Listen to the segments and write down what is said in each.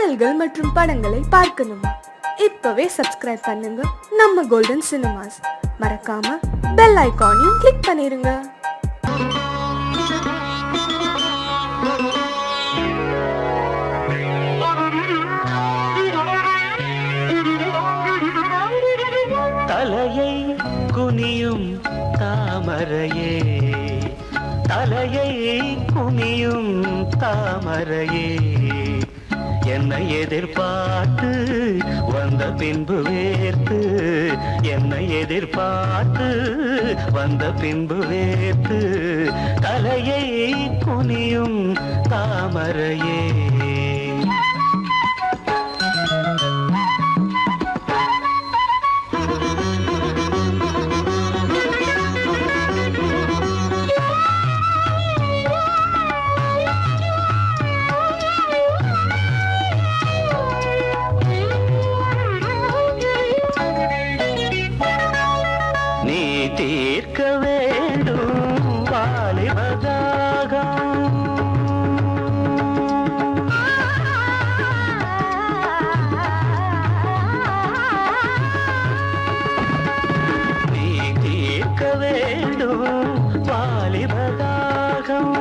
பாடல்கள் மற்றும் படங்களை பார்க்கணுமா? இப்பவே சப்ஸ்கிரைப் பண்ணுங்க நம்ம கோல்டன் சினிமாஸ். மறக்காம பெல் ஐகானையும் கிளிக் பண்ணிருங்க. தலையை குனியும் தாமரையே, தலையை குனியும் தாமரையே, என்னை எதிர்பார்த்து வந்த பின்பு வேர்த்து, என்னை எதிர்பார்த்து வந்த பின்பு வேர்த்து, தலையை குனியும் தாமரையே. தீர்க்க வேண்டும் வாலிபதாகம், நீ தீர்க்க வேண்டும் வாலிபதாகம்.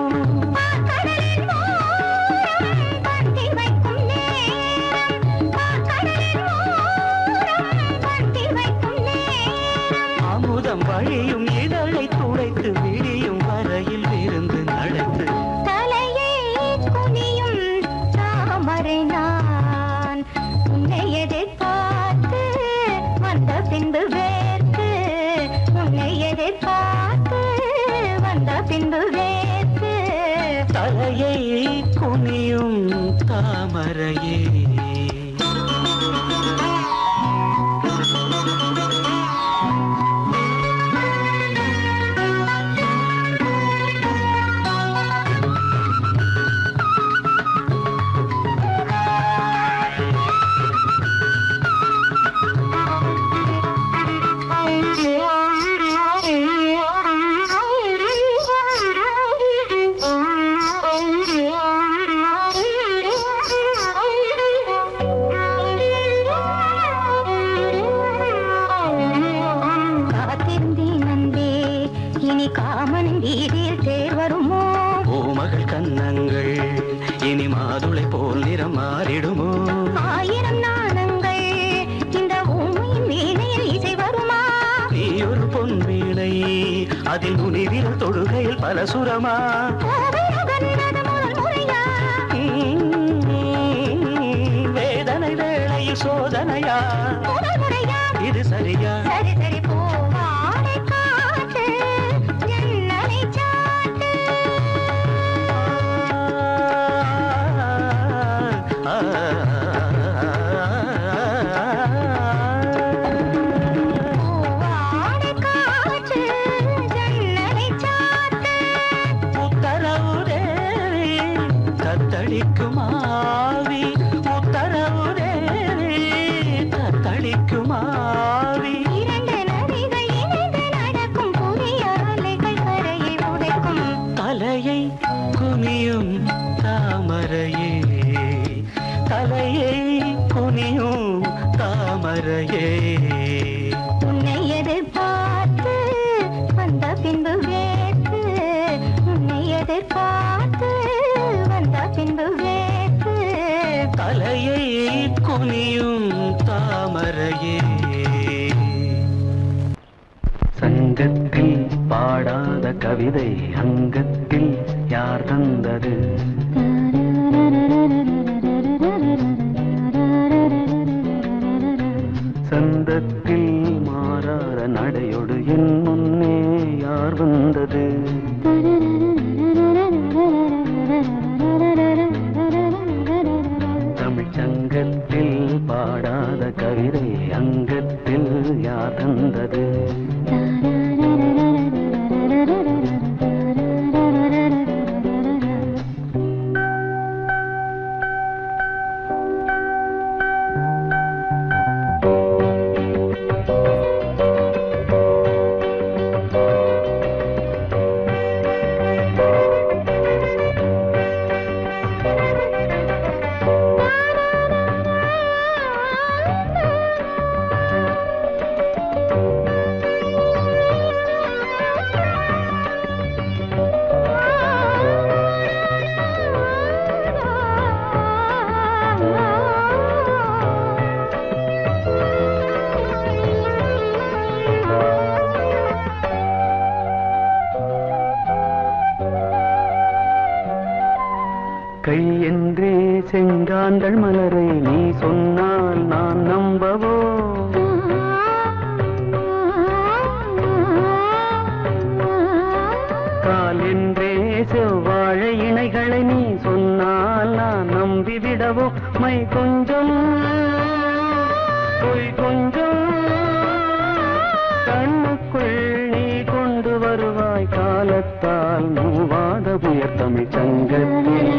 வழியும் இதழை துடைத்து விடியும் வரையில் இருந்து நடத்து, தலையை குனியும் தாமரை நான், உன்னை எதிர்பார்த்து வந்த பின்பு வேர்த்து, உன்னை எதிர்பார்த்து வந்த பின்பு வேர்த்து, தலையை குனியும் தாமரையே. காமன் வீதில் தேர் வருமோ? பூமகள் கன்னங்கள் இனி மாதுளை போல் நிறம் மாறிடுமோ? ஆயிரம் நாணங்கள் இந்த ஊமையின் வீணையில் இசை வருமா? நீ ஒரு பொன் வீணை, அதில் நுனிவில் தொடுகையில் பல சுரமா? வேதனை வேளையில் சோதனையா? இது சரியா? சரி சரி போவாடை காற்று ஜன்னலை சாட்டு, போவாடை காற்று ஜன்னலை சாட்டு. உத்தரவு தேவி தத்தளிக்கும் ஆவி, உத்தரவு தேவி தத்தளிக்கும் ஆவி. இரண்டு நதிகள் இணைந்து நடக்கும் புதிய அலைகள் கரையை உடைக்கும். தலையை குனியும் தாமரையே, தலையை குனியும் தாமரையே, உன்னை எதிர்பார்த்து வந்த பின்பு வேர்த்து, உன்னை எதிர்பார்த்து வந்த பின்பு வேர்த்து, தலையை குனியும் தாமரையே. சங்கத்தில் பாடாத கவிதை அங்கத்தில் யார் தந்தது? சந்தத்தில் மாறாத நடையோடு என் முன்னே யார் வந்தது? தமிழ்ச்சங்கத்தில் பாடாத கவிதை அங்கத்தில் யார் தந்தது? கண்கள் மலரை நீ சொன்னால் நான் நம்பவோ? கால் என்றே செவ்வாழை இணைகளை நீ சொன்னால் நான் நம்பிவிடவோ? மை கொஞ்சம் பொய் கொஞ்சம் கண்ணுக்குள் நீ கொண்டு வருவாய் காலத்தால் மூவாத உயர் தமிழ் சங்கத்தில்.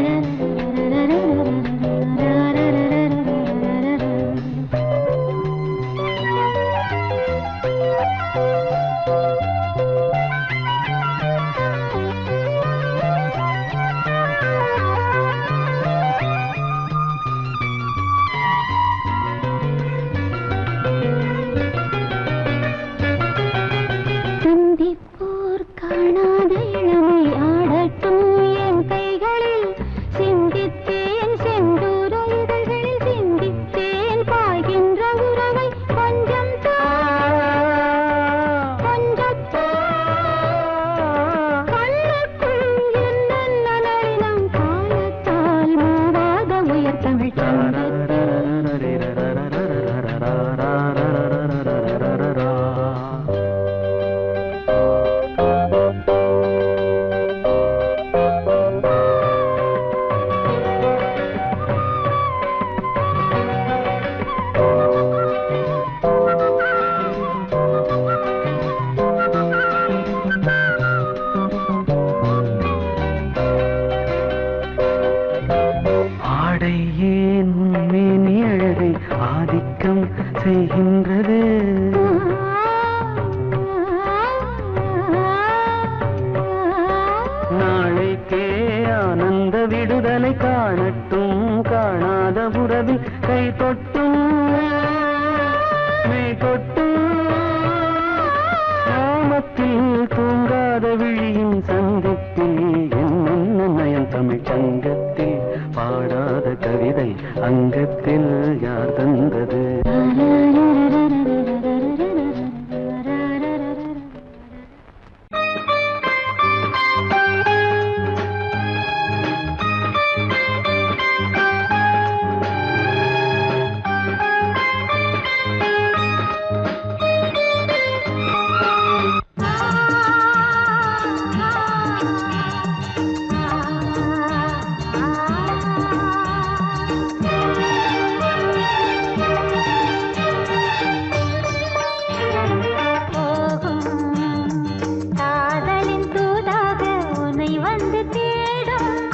சிந்திப்போர் காணாத இளமை ஆடட்டும் என் கைகளில். சிந்தித்தேன் செந்தூர இதழ்களில் சிந்தித்தேன் பாய்கின்ற உறவை. கொஞ்சம் கண்ணுக்குள் என்ன நளினம் காலத்தால் மூவாத உயர் தமிழ் ஆடை ஏன் மேனி அழகை ஆதிக்கம் செய்கின்றது? நாளைக்கே ஆனந்த விடுதலை காணட்டும் காணாத உறவில் கை தொட்டும் மெய் தொட்டும் நாமத்தில் தூங்காத விழியின் சங்கத்தில் என்னென்ன நயம் தமிழ் சங்கத்தில் பாடாத கவிதை அங்கத்தில் யார் தந்தது?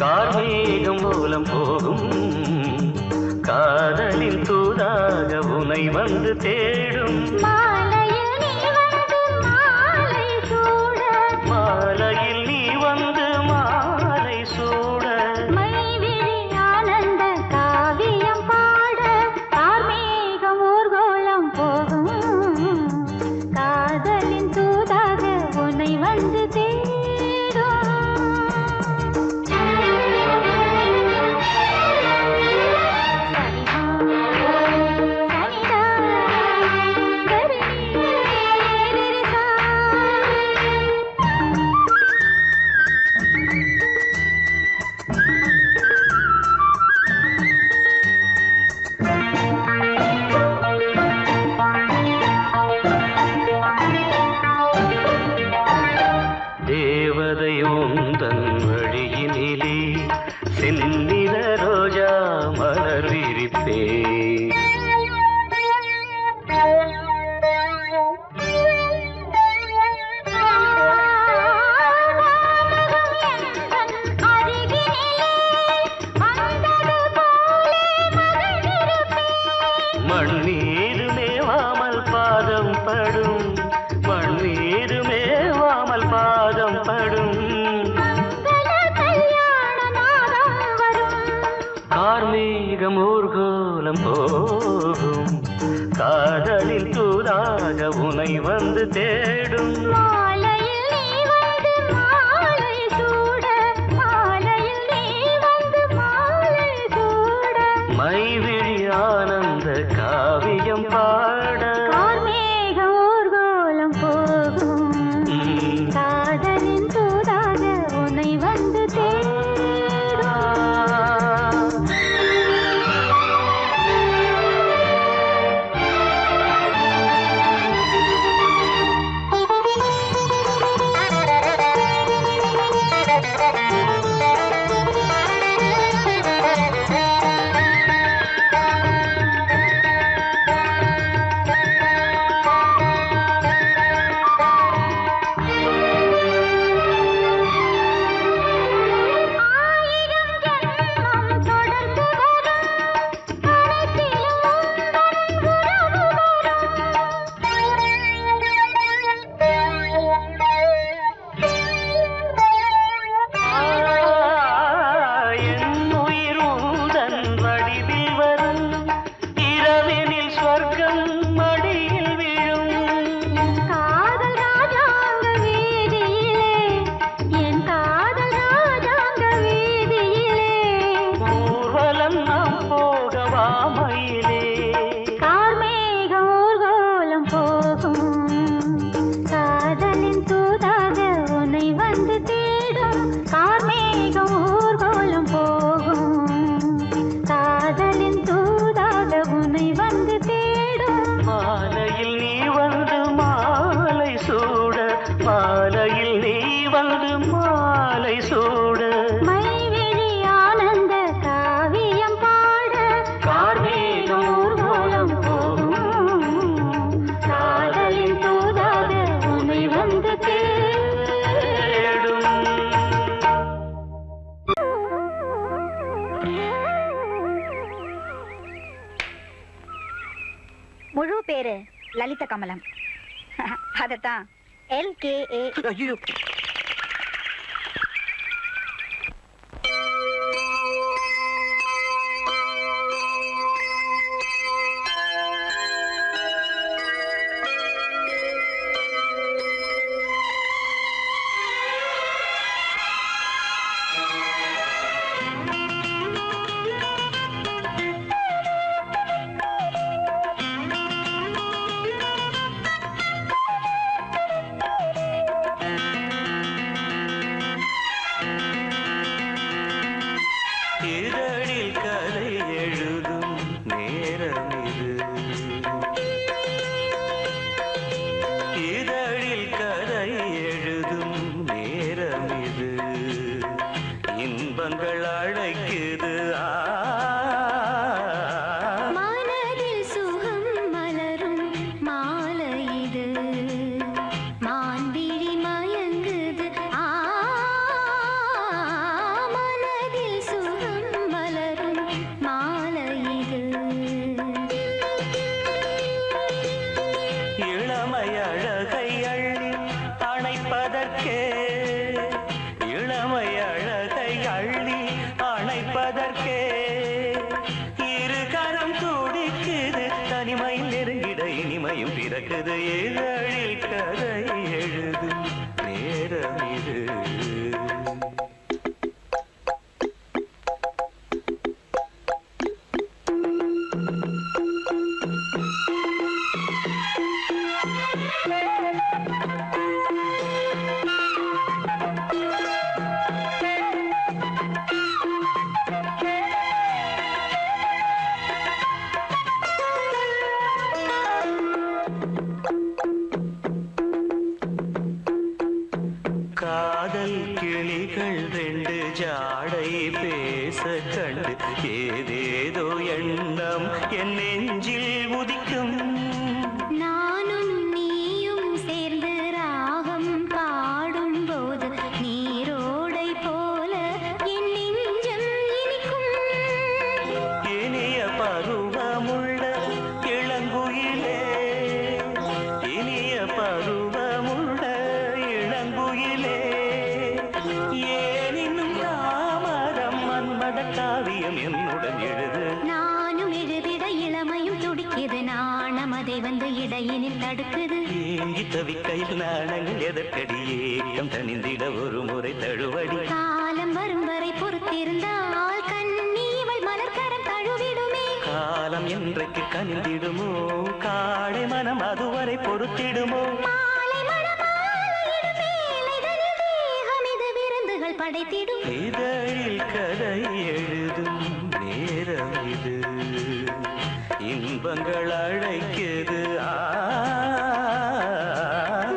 கார்மேகம் மூலம் போகும் காதலின் தூதாக உனை வந்து தேடும். மாலையில் நீ வந்து மாலை சூட. மாலையில் நீ வந்து மாலை சூட. மைவிழி ஆனந்த காவியம் பாட. கார்மேகம் ஊர்கோலம் போகும் காதலின் தூதாக உனை வந்து தேடும். தேவதை உந்தன் வழியினிலே செந்நிற ரோஜா மலர் விரிப்பே. மண்ணீரு மேவாமல் பாதம் படும் மண்ணீரு மேவாமல் பாதம் படும். கார்மேகம் ஊர்கோலம் போகும் காதலில் தூதாக உனை வந்து தேடும். மாலையில் நீ வந்து மாலை சூட. மாலையில் நீ வந்து மாலை சூட. மைவிழி ஆனந்த காவியம் பாட. கார்மேகம் ஊர்கோலம் போகும் காதலின் தூதாக உன்னை வந்து தேடும். மயிலே கார்மேகம் ஊர்கோலம் போகும் காதலின் தூதாக உன்னை வந்து தேடும் கார்மேகம் ஊர்கோலம் போகும் காதலின் தூதாக உன்னை வந்து தேடும் மாலையில் நீ வந்து மாலை சூட மாலையில் நீ வந்து மாலை சூட மைவிழி ஆனந்த காவியம் பாட கார்மேகம் ஊர்வலம் போகும் காதலின் தூதாக உன்னை வந்து தேடும். முழு பேரு லலித கமலம். அதத்தான் LKA. ஐயோ இதழில் கதை எழுதும் நேரம் இது இதழில் கதை எழுதும் நேரம் இது இன்பங்கள் அழைக்குது மனதில் சுகம் மலரும் மாலை இது மான்விழி மயங்குது மனதில் சுகம் மலரும் மாலை இது இளமை அழகை அள்ளி அணைப்பதற்கே இளமை அழகை அள்ளி அணைப்பதற்கே இரு கரம் துடிக்குது தனிமையில் நெருங்கிட இனிமையும் பிறக்குது இதழில் கதை எழுதும் நேரம் இது காதல் கிளிகள் ரெண்டு ஜாடை பேச கண்டு ஏதேதோ எண்ணம் என் நெஞ்சில் உதிக்கும் நானும் நீயும் சேர்ந்து ராகம் பாடும் போது நீரோடை போல என் நெஞ்சம் இனிக்கும் இனிய பருவமுள்ள இளங்குயிலே இனிய பருவமுள்ள இளங்குயிலே ஏனினும் தாமதம் மன்மத காவியம் என்னுடன் எழுது நானும் எழுதிட இளமையும் துடிக்குது நாணம் அதை வந்து இடையினில் தடுக்குது ஏங்கி தவிக்கையில் நாணங்கள் எதற்கடி ஏக்கம் தனிந்திட ஒரு முறை தழுவடி காலம் வரும் வரை பொறுத்திருந்தால் கண்ணீவள் மலர்கரம் தழுவிடுமே காலம் என்றைக்கு கனிந்திடுமோ காடை மனம் அதுவரை பொறுத்திடுமோ மாலை மணமாலையிடும் வேளைதனில் தேகம் இது விருந்துகள் படைத்திடும் இதழில் கதை எழுதும் நேரம் இது இன்பங்கள் அழைக்குது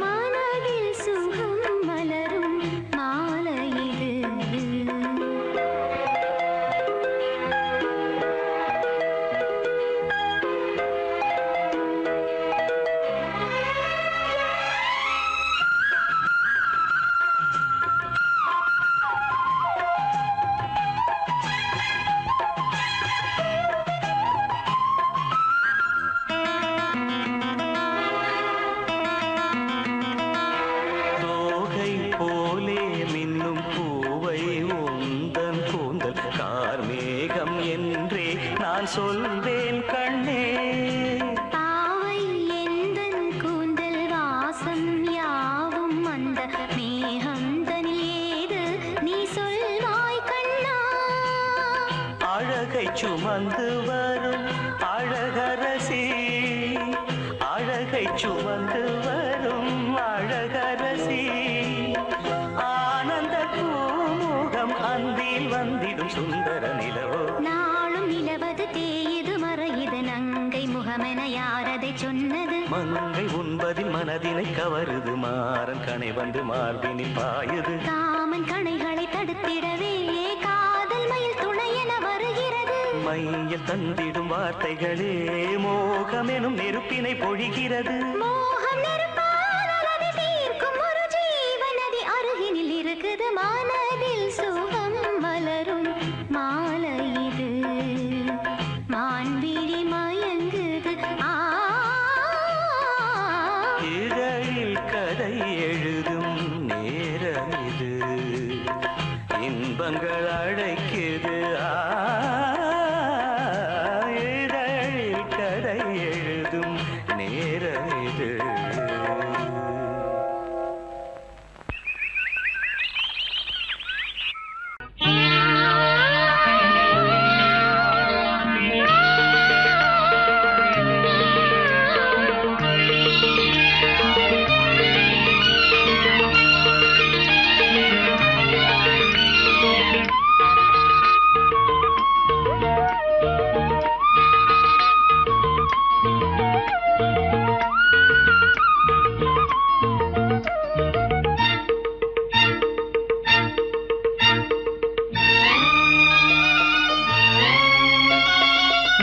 மனதில் சுகம் மலரும் மாலை இது தோகை போலே மின்னும் பூவை உந்தன் கூந்தல் கார்மேகம் என்றே நான் சொல்வேன் கண்ணே பாவை எந்தன் கூந்தல் வாசம் யாவும் அந்த மேகந்தனில் ஏது நீ சொல்வாய் கண்ணா அழகை சுமந்து வரும் அழகரசி அழகை சுமந்து வரும் அழகரசி ஆனந்த பூமுகம் அந்தில் வந்திடும் சுந்தர நிலவோ நாளும் நிலவது தேயுது மறையுது நங்கை முகமென யாரதை சொன்னது மங்கை உண்பதில் மனதினை கவருது மாறன் கணை வந்து மார்பினில் பாயுது காமன் கணைகளை தடுத்திடவே காதல் மயில் துணை என வருகிறது மையில் தந்திடும் வார்த்தைகளே மோகமெனும் நெருப்பினை பொழிகிறது மோகம் நெருப்பானதை தீர்க்கும் ஒரு ஜீவநதி அருகினில் இருக்குது மனதில் சுகம் மலரும் மாலை இது மான்விழி மயங்குது இதழில் கதை எழுதும் நேரம் இது இன்பங்கள் அழைக்குது இதழில் கதை எழுதும் நேரம் இது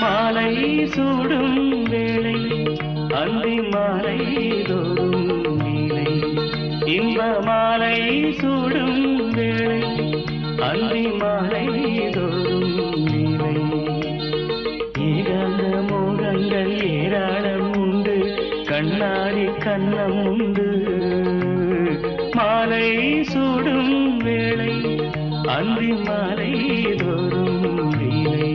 மாலை சூடும் வேளை அந்தி மாலை தோறும் நீலை இன்ப மாலை சூடும் வேளை அந்தி மாலை தோறும் நீலை ஏகாந்த மோகங்கள் ஏராளம் உண்டு கண்ணாடி கண்ணம் உண்டு மாலை சூடும் வேளை அந்தி மாலை தோறும் நீலை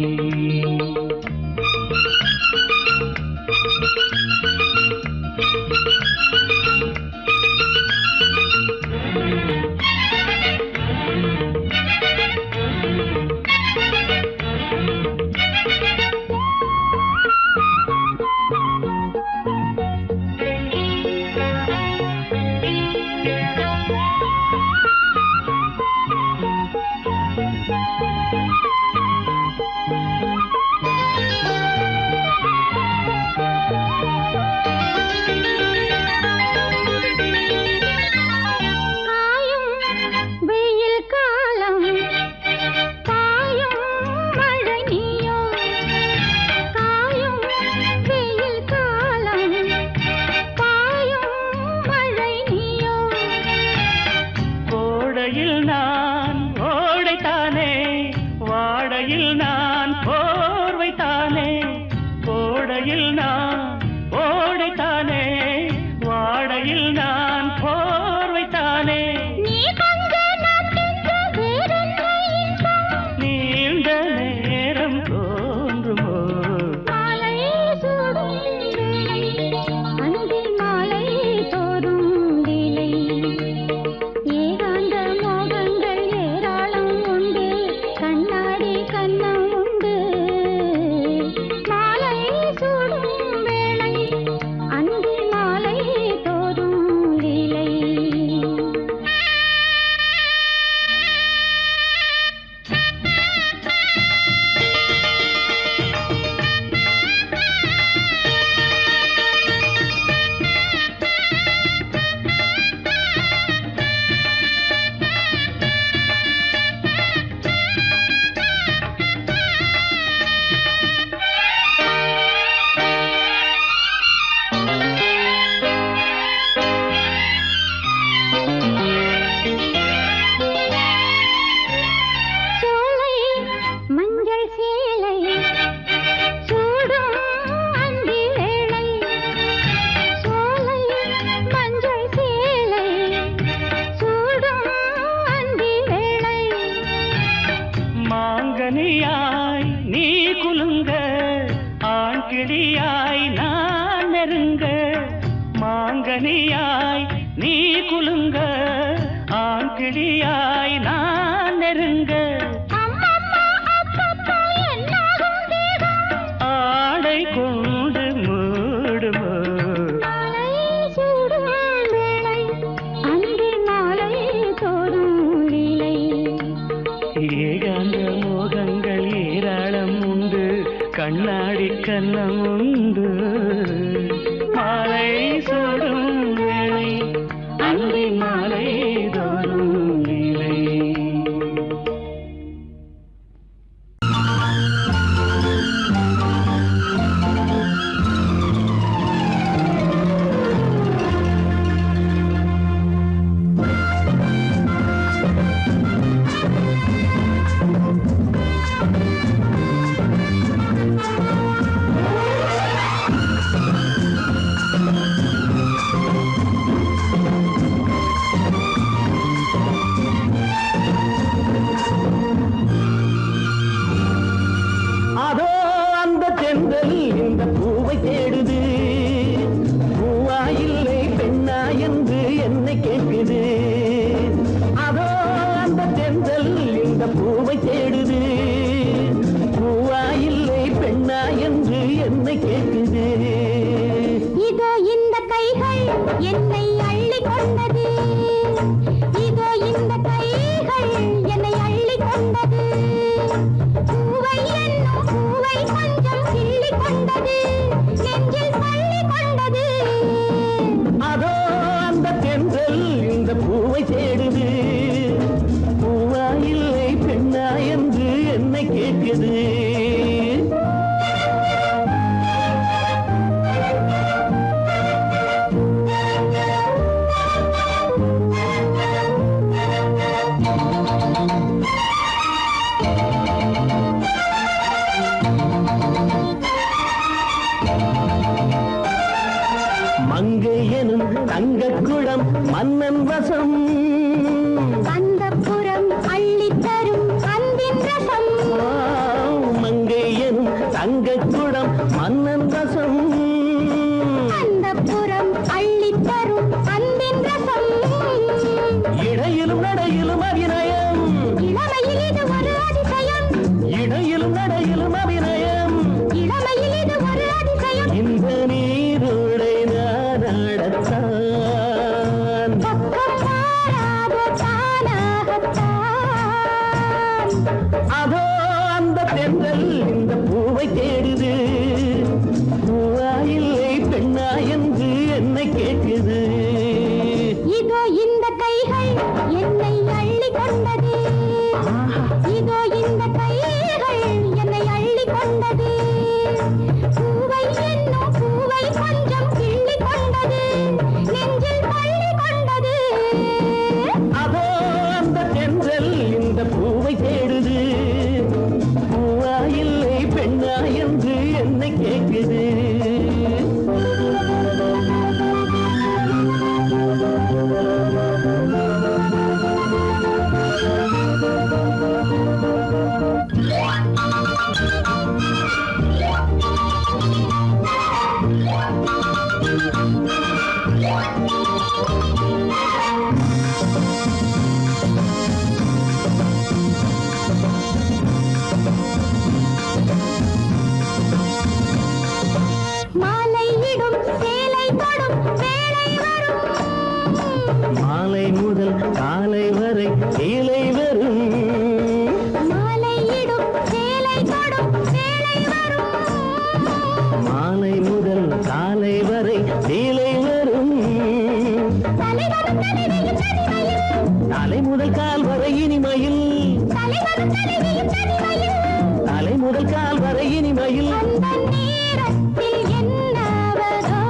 கனியாய் நீ குலுங்க, ஆண் கிளியாய் நான் நெருங்க. செல்லம் உண்டு மாலை சூடும் வேளை அந்தி மாலை தோறும் நிலை அதோ அந்த தென்றல் இந்த பூவை தேடுது பூவா இல்லை பெண்ணா என்று என்னை கேட்குது அதோ அந்த தென்றல் இந்த பூவை தேடுது பூவா இல்லை பெண்ணா என்று என்னை கேட்குது இதோ இந்த கைகள் என்னை அள்ளி கொண்டது இதோ இந்த கைகள் என்னை அள்ளி கொண்டது பூவை என்னும் பூவை கொஞ்சம் கிள்ளி கொண்டது நெஞ்சில் பள்ளி கொண்டது அதோ அந்த தென்றல் இந்த பூவை தேடுது பூவா இல்லை பெண்ணா என்று என்னை கேட்குது மங்கை எனும் தங்கக்குடம் மன்னன் வசம் அந்த புறம் அள்ளி தரும் அன்பின் ரசம் மங்கை எனும் தங்கக்குடம் மன்னன் வசம் அந்த புறம் அள்ளி தரும் அன்பின் ரசம் இடையிலும் நடையிலும் அபிநயம் இளமையில் இது ஒரு அதிசயம் இடையிலும் நடையிலும் அபிநயம் இளமையில் இது ஒரு அதிசயம் இந்த நீரோடை நாடத்தான் பக்கம் மாறாத தானாகத்தான் அதோ அந்த தென்றல் இந்த பூவை தேடுது பூவா இல்லை பெண்ணா என்று என்னை கேட்குது இதோ இந்த கைகள் என்னை அள்ளி கொண்டது இதோ இந்த கைகள் என்னை அள்ளி கொண்டது பூவை என்னும் பூவை கொஞ்சம் கிள்ளி கொண்டது நெஞ்சில் பள்ளி கொண்டது அதோ அந்த தென்றல் இந்த பூவை தேடுது பூவா இல்லை பெண்ணா என்று என்னை கேட்குது மாலையிடும் சேலை தொடும் வேளை வரும் மாலை முதல் காலை வரை கீழே வரும் மாலையிடும் சேலை தொடும் வேளை வரும் மாலை முதல் காலை வரை கீழே வரும் தலைவரும் தலைவியும் தனிமையில் தலை முதல் கால் வரை இனிமையில் தலைவரும் தலைவியும் தனிமையில் தலை முதல் கால் வரை இனிமையில் அந்த நேரத்தில் என்னவதோ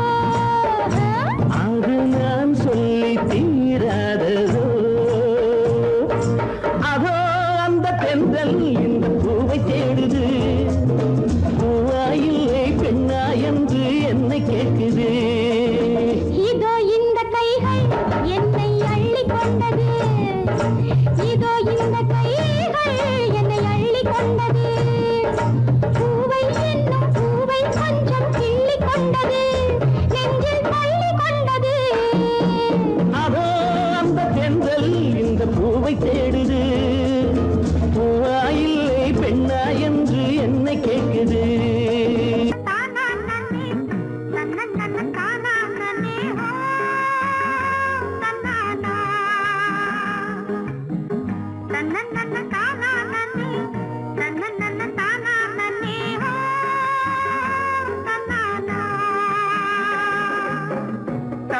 அது நான் சொல்லி தீராததோ அதோ அந்த தென்றல் இந்த பூவை தேடுது பூவா இல்லை பெண்ணா என்று என்னை கேட்குது இதோ இந்த கைகள் என்னை அள்ளி கொண்டது இதோ இந்த கைகள் என்னை அள்ளி கொண்டது பூவை என்னும் பூவை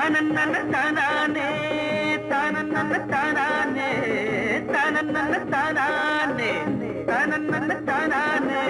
தானன்னன தானானே தானன்னன தானானே தானன்னன தானானே தானன்னன தானானே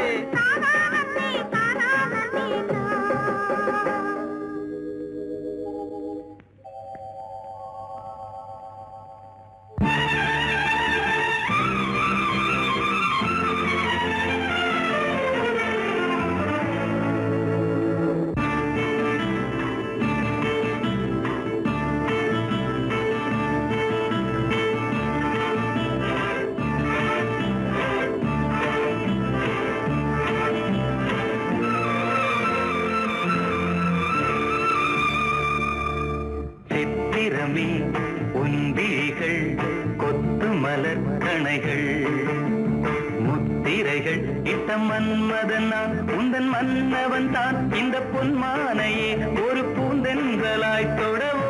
சித்திரமே உந்திகள் கொத்து மலர் கணைகள் முத்திரைகள் இட்ட மன்மதன் நான் உந்தன் மன்னவன் தான் இந்த பொன்மானையே ஒரு பூந்தென்றலாய் தொடவோ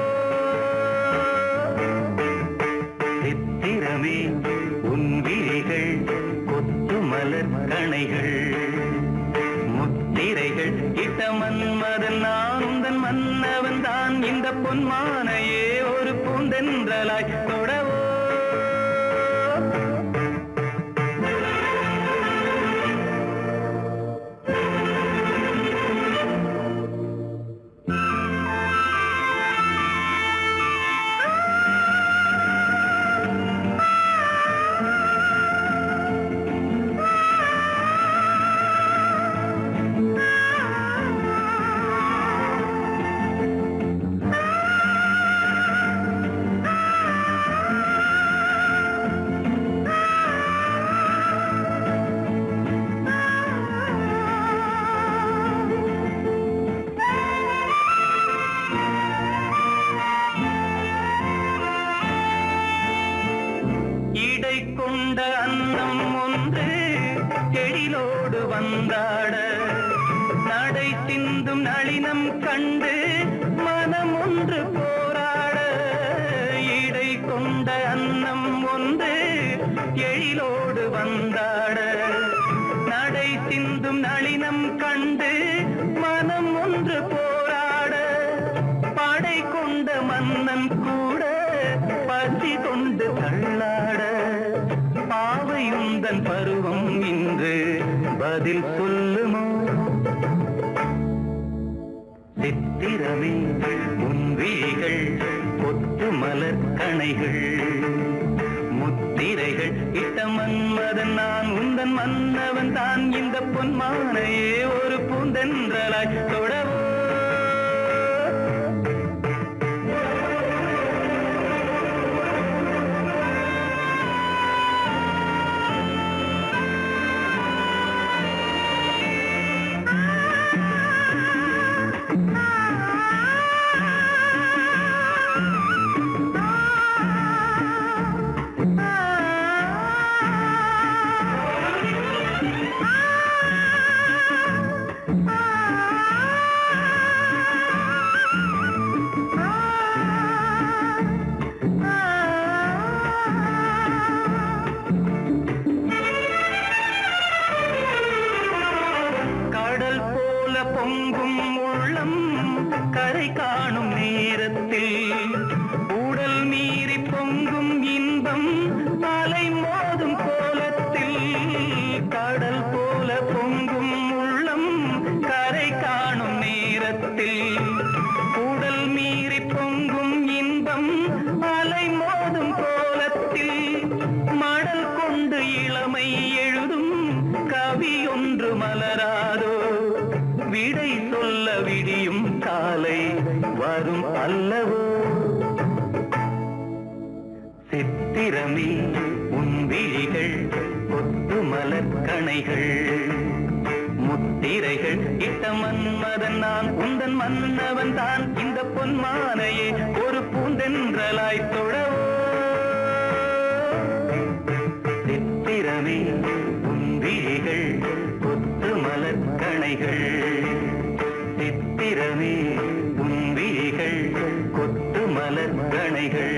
சித்திரமே உன்விழிகள் கொத்து மலர் கணைகள் முத்திரைகள் இட்ட மன்மதன் நான் உந்தன் மன்னவன் தான் இந்த பொன்மானையே ஒரு பூந்தென்றலாய் தொடவோ கொண்ட அன்னம் ஒன்று எழிலோடு வந்தாட நடை சிந்தும் நளினம் கண்டு மனம் ஒன்று போராட இடை கொண்ட அன்னம் ஒன்று எழிலோடு வந்தாட நடை சிந்தும் நளினம் கண்டு மனம் ஒன்று போராட படை கொண்ட மன்னன் கூட பசி கொண்டு தள்ளாட பாவையுந்தன் பருவம் இன்று பதில் சொல்லுமோ சித்திரமே முன்விழிகள் கொத்து மலர் கணைகள் முத்திரைகள் இட்ட மன்மதன் நான் உந்தன் மன்னவன் தான் இந்த பொன்மானையே ஒரு பூந்தென்றலாய் தொடவோ பொங்கும் உள்ளம் கரை காணும் நேரத்தில் உடல் மீறி பொங்கும் இன்பம் அலை மோதும் கோலத்தில் கடல் போல பொங்கும் உள்ளம் கரை காணும் நேரத்தில் உடல் மீறி பொங்கும் இன்பம் அலை மோதும் கோலத்தில் மடல் கொண்டு இளமை எழுதும் கவி ஒன்று மலராதோ விடை சொல்ல விடியும் காலை வரும் அல்லவோ சித்திரமே உன்விழிகள் கொத்து மலர் கணைகள் முத்திரைகள் இட்ட மன்மதன் நான் உந்தன் மன்னவன் தான் இந்த பொன்மானையே ஒரு பூந்தென்றலாய் தொடவோ சித்திரமே உன்விழிகள் கொத்து மலர் கணைகள் சித்திரமே உன்விழிகள் கொத்து மலர் கணைகள்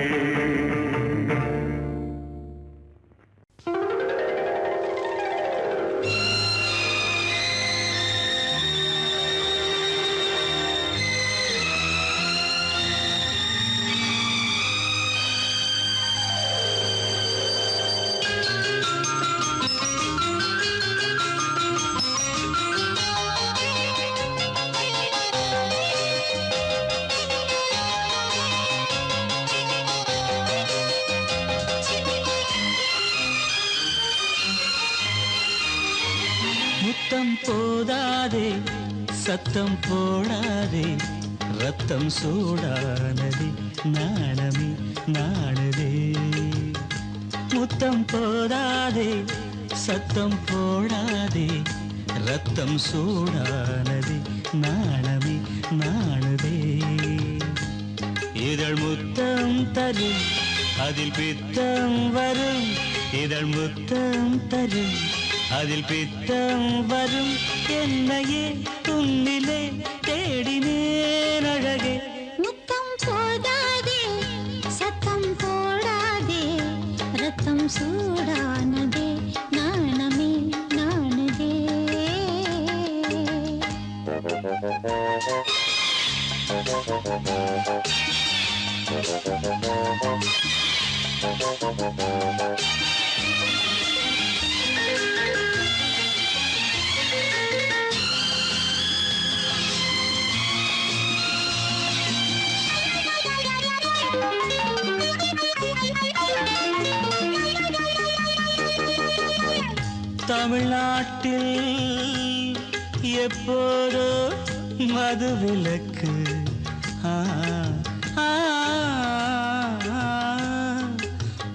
சத்தம் போடாதே ரத்தம் சூடானதே நாணமே நாணுதே முத்தம் போடாதே சத்தம் போடாதே ரத்தம் சூடானதே நாணமே நாணுதே இதழ் முத்தம் தரும் அதில் பித்தம் வரும் இதழ் முத்தம் தரும் அதில் பித்தம் வரும் என்னையே துன்னிலே தேடினேன் அழகே முத்தம் போடாதே சத்தம் போடாதே ரத்தம் சூடானதே நாணமே நாணுதே தமிழ்நாட்டில் எப்போதோ மதுவிலக்கு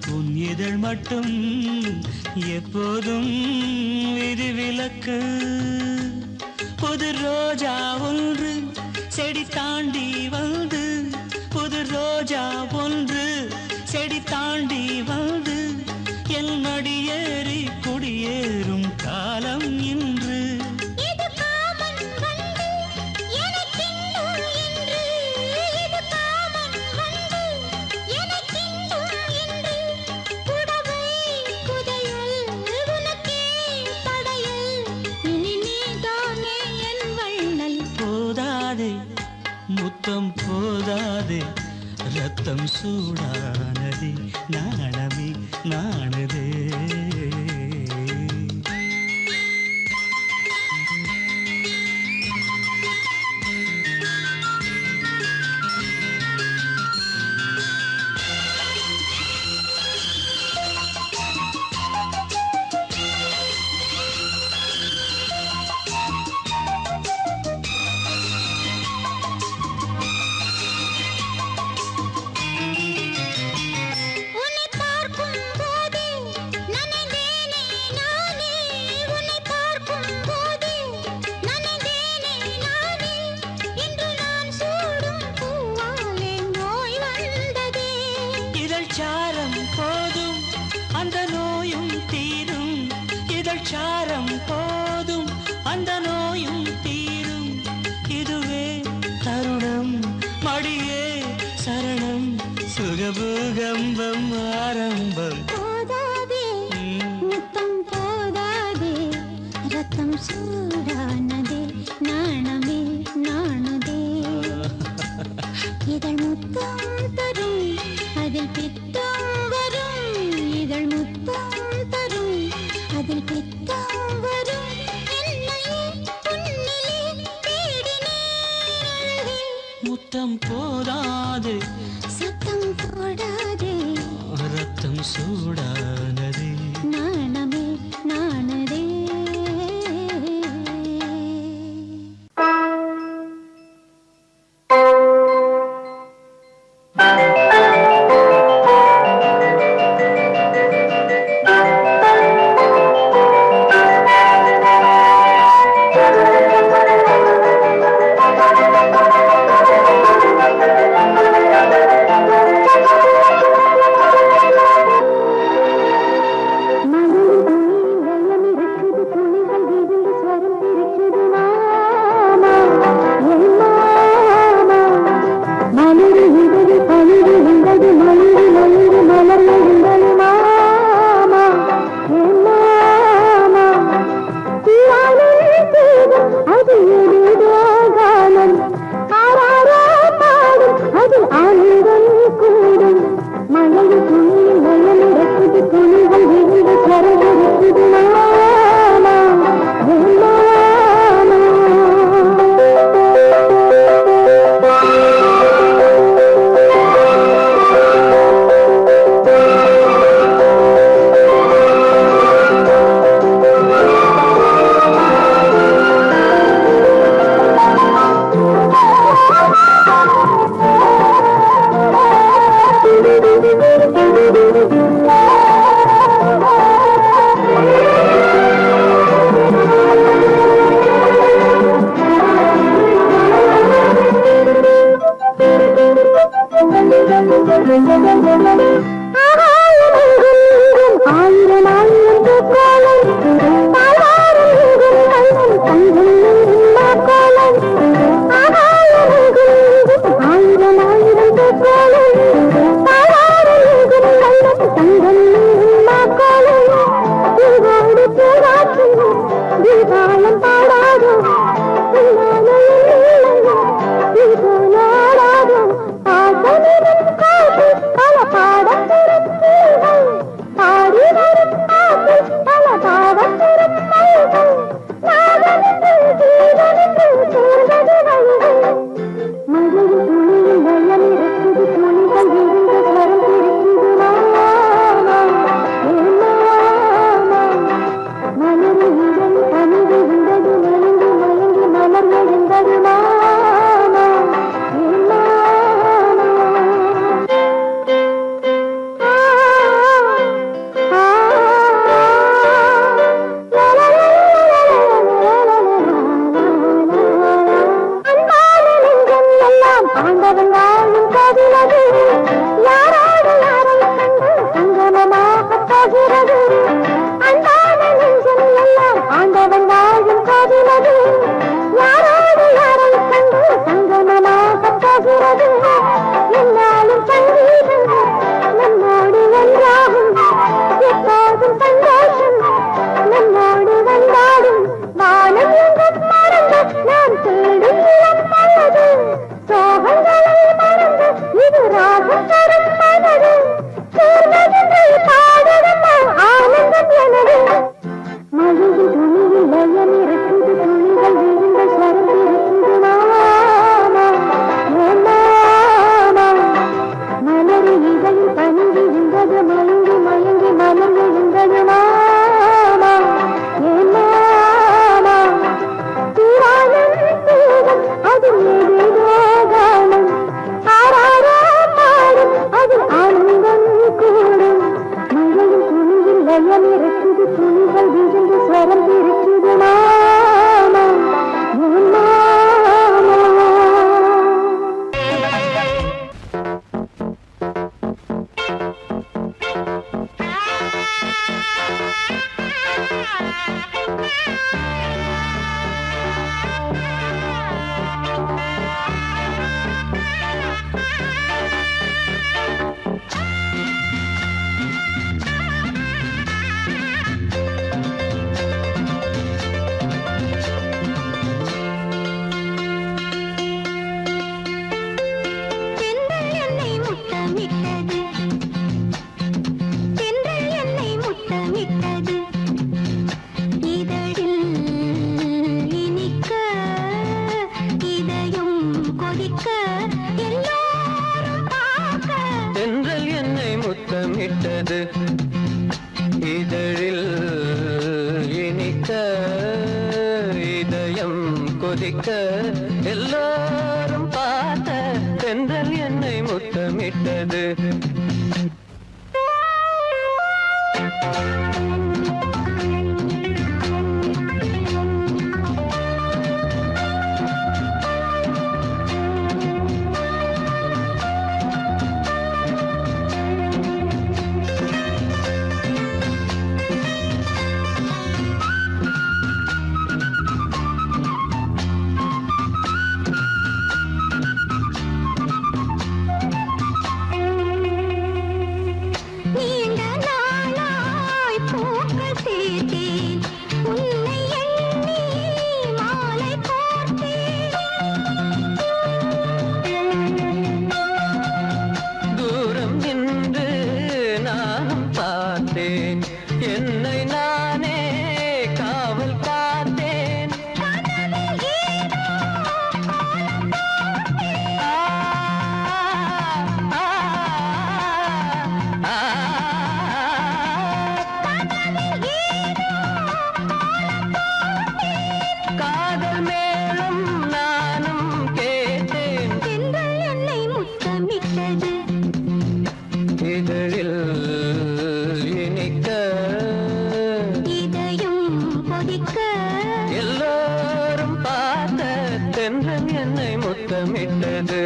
உன் இதழ் மட்டும் எப்போதும் விதிவிலக்கு புது ரோஜா ஒன்று செடி தாண்டி வந்து புது ரோஜா ஒன்று செடி தாண்டி வந்து என் மடியேறி குடியேறும் காலம் இன்று இது காமன் வந்து எனக்கின்று இன்று இது காமன் வந்து எனக்கின்று இன்று புடவை புதையல் உனக்கே படையல் இனி நீதானே என் வள்ளல் போதாதே முத்தம் போதாதே ரத்தம் சூடானதே நாணமே நாணுதே உன்னை பார்க்கும் போதே நனைந்தேனே நானே உன்னை பார்க்கும் போதே நனைந்தேனே நானே இன்று நான் சூடும் பூவாலே நோய் வந்ததே இதழ் சாரம் போதும் அந்த நோயும் தீரும் இதழ் சாரம் போதும் அந்த நோயும் தீரும் இதுவே தருணம் மடியே சரணம் சுகபூகம்பம் ஆரம்பம் போதாதே முத்தம் போதாதே ரத்தம் சூடானதே நாணமே நாணுதே இதழ் முத்தம் தரும் அதில் பித்தம் வரும் இதழ் முத்தம் தரும் அதில் பித்தம் வரும் என்னையே உன்னிலே தேடினேன் அழகே முத்தம் போதாது சத்தம் போடாதே ரத்தம் சூடானதே நாணமே நாணதே மனதில் வெள்ளம் இருக்குது ஆயிரம் ஆயிரம் பூக்கோலம் தாழ்வாரம் கண்ணன் தங்கம் கோலம் ஆயிரம் ஆயிரம் பூக்கோலம் தாழ்வாரம் கண்ணன் தங்கம் கோலம் பூவோடு பூராட்சி தீபாலம் பாடாதோ பல பாடம் பாடி வரும் பல பாடம் மழையில் துணியில் வெள்ளம் இருக்குது துணிகள் விழுந்த ஸ்வரம் பிடிக்குது மலரு இதழ் பணிவு விண்டது மயங்கி மயங்கி மலர் எழுந்தது ஆண்டவன் வாழும் கதிரது யாரோடு யாரை கண்டு சங்கமமாக போகிறது அன்பான நெஞ்சம் எல்லாம் ஆண்டவன் வாழும் கதிரது யாரோடு யாரை கண்டு சங்கமமாக போகிறது என்னாலும் சங்கீதம் நம்மோடு ஒன்றாகும் எப்போதும் சந்தோஷம் நம்மோடு வந்தாடும் வானம் எங்கும் மறந்து நாம் தேடும் நல்லது சோகங்களை மறந்து இது ராகம் தரும் மனது சேர்ந்ததை பாடணும் ஆனந்தம் எனது மழையில் துணியில் லயம் இருக்குது துணிகள் விழுந்த ஸ்வரம் இருக்குது மலரு இதழில் பணிந்து விழுந்தது மயங்கி மயங்கி மனம் எழுந்தது அது ஏதேதோகானம் ஆராரோ பாடும் அது ஆனந்தம் கூடும் மழையில் துணியில் லயம் இருக்குது துணிகள் விழுந்து ஸ்வரம் இருக்குது முத்தமிட்டது இதழில் இனிக்க இதயம் கொதிக்க எல்லாரும் பார்த்த தென்றல் என்னை முத்தமிட்டது என்னை நானே காவல் காத்தேன் காதல் மேலும் நானும் கேட்டேன் என்னை முத்தமிட்டது இதழில் இனிக்க இதயம் கொதிக்க எல்லாரும் பார்த்த தென்றல் என்னை முத்தமிட்டது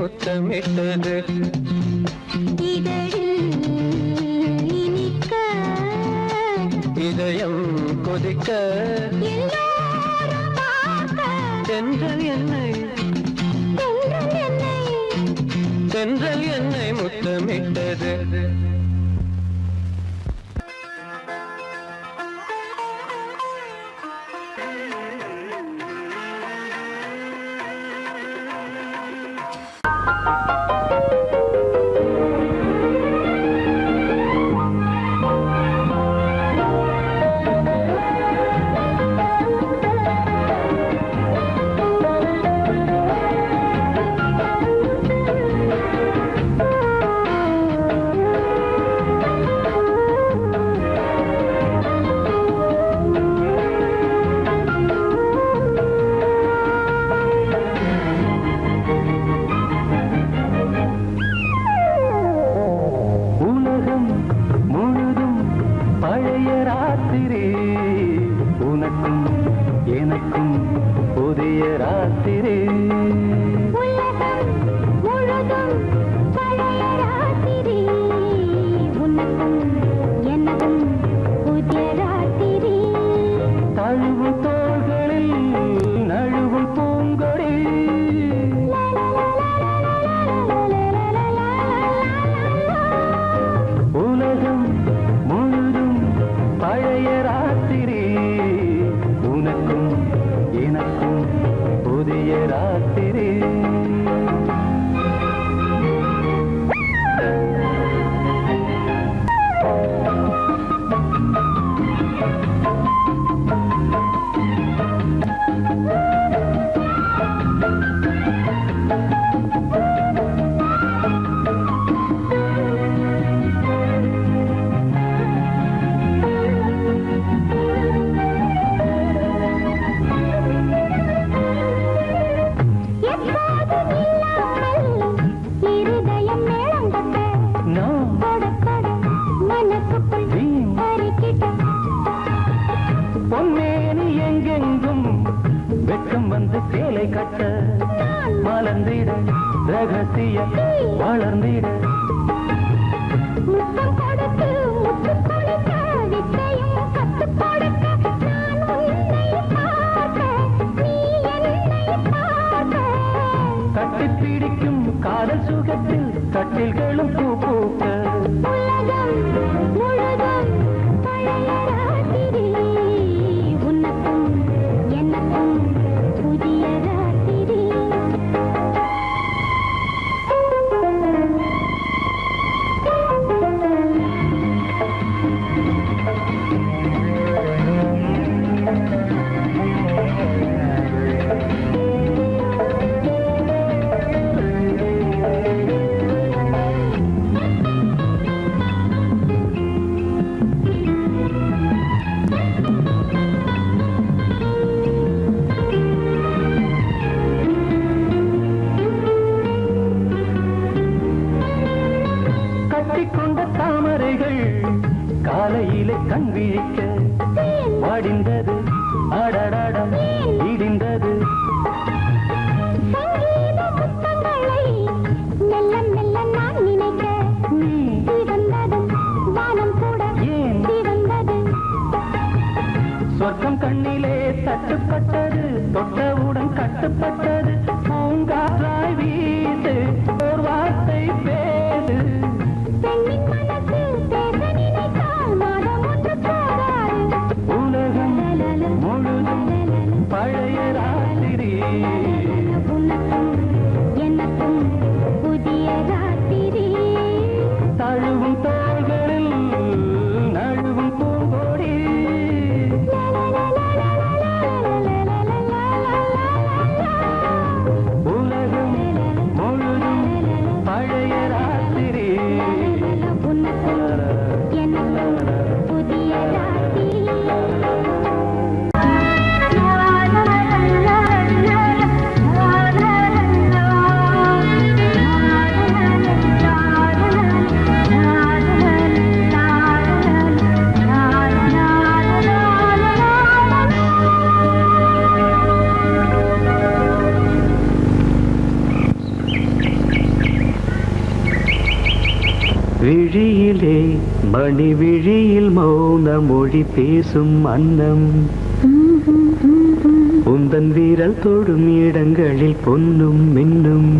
முத்தமிட்டது இதழில் இனிக்க இதயம் கொதிக்க எல்லோரும் பார்க்க தென்றல் என்னை தென்றல் என்னை தென்றல் என்னை முத்தமிட்டது உலகம் முழுதும் பழைய ராத்திரி உனக்கும் எனக்கும் புதிய ராத்திரி உலகம் முழுதும் பழைய ராத்திரி உனக்கும் எனக்கும் புதிய ராத்திரி தழுவும் தோள்களில் நழுவும் பூங்கொடி உலகம் முழுதும் பழைய ராத்திரி உனக்கும் எனக்கும் புதிய ராத்திரி எப்போதும் இல்லாமல் இருதயம் மேளங்கொட்ட நான் கொட கொட மனசுக்குள் வீண் அரிக்கிட்ட பொன்னேனி எங்கெங்கும் வெட்கம் வந்து சேலை கட்ட மலர்ந்திட ரகசிய வளர்ந்திட முத்தம் கொடுத்து முத்து கொடுக்க வித்தையும் கத்துக் கொடுக்க நான் உன்னை பார்க்க நீ என்னை பார்க்க கட்டிப் பிடிக்கும் காதல் சுகத்தில் கட்டில்களும் பூ பூக்க உலகம் முழுதும் பழைய ராத்திரி உனக்கும் எனக்கும் புதிய ராத்திரி கட்டிக்கொண்ட தாமரைகள் காலையிலே கண் விழிக்க வாடிந்தது அடடடம் இடிந்தது சங்கீத முத்தங்களை மெல்ல மெல்ல நான் நினைக்க நீ சிவந்ததும் வானம் கூட ஏன் சிவந்தது சொர்க்கம் கண்ணிலே தட்டுப்பட்டது தொட்டவுடன் கட்டுப்பட்டது பூங்காற்றாய் வீசு ஓர் வார்த்தை பேசு பெண்ணின் மனசு பேச நினைத்தால் மாதம் ஒன்று போகாது உலகம் முழுதும் பழைய ராத்திரி உனக்கும் எனக்கும் புதிய ராத்திரி தழுவும் தோள்களில் நழுவும் பூங்கொடி உலகம் முழுதும் பழைய ராத்திரி உனக்கும் எனக்கும் புதிய ராத்திரி விழியிலே மணி விழியில் மௌன மொழி பேசும் அன்னம் உந்தன் வீரல் தொடும் இடங்களில் பொன்னும் மின்னும்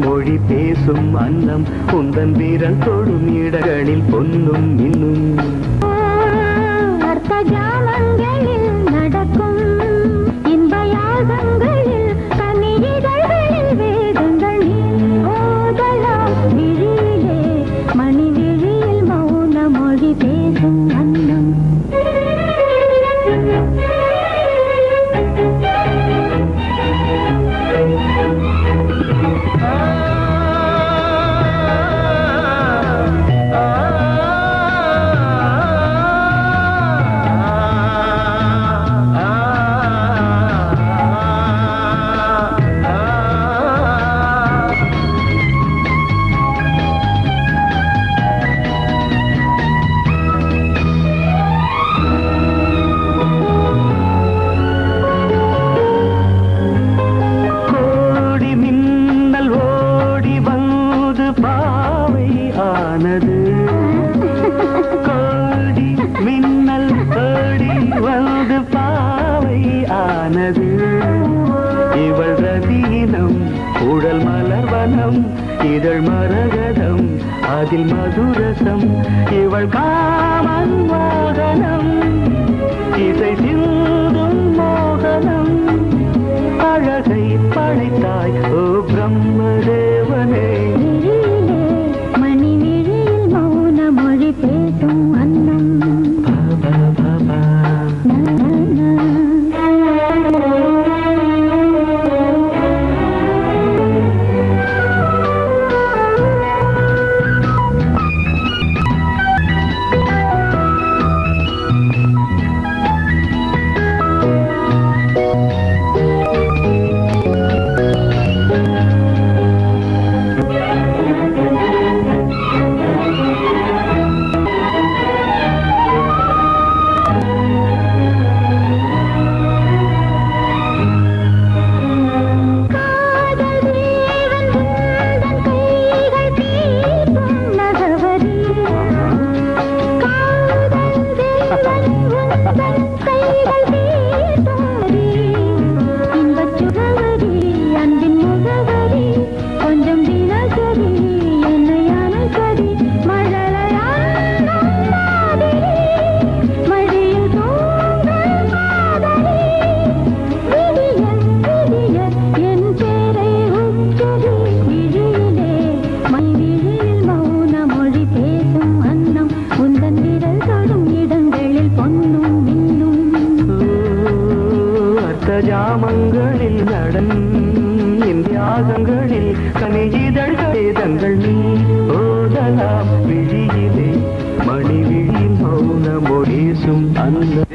மொழி பேசும் அன்னம் உந்தன் வீரல் தொடும் இடங்களில் பொன்னும் இன்னும் அர்த்த ஜாமங்களில் நடக்கும் இன்ப யாகங்களில் கனியிதழ்களில் வேதங்கள் நீ ஓதலாம் விழியிலே மணி விழியில் மௌன மொழி பேசும் அன்னம் கோடி மின்னல் ஓடி வந்து பாவை ஆனது இவள் ரதீனம் உடல் மலர்வனம் இதழ் மரகதம் அதில் மதுரசம் இவள் காமன் மோகனம் இசை சிந்தும் மோகனம் அழகை படைத்தாய் ஓ பிரம்மதேவனே பேசும் அன்னம் ஜாமங்களில் நடன் இந்தியாகங்களில் கனியிதழ்களே தங்கள் நீ ஓதலாம் விழியிலே மணி விழி மௌன மொழிசும் அந்த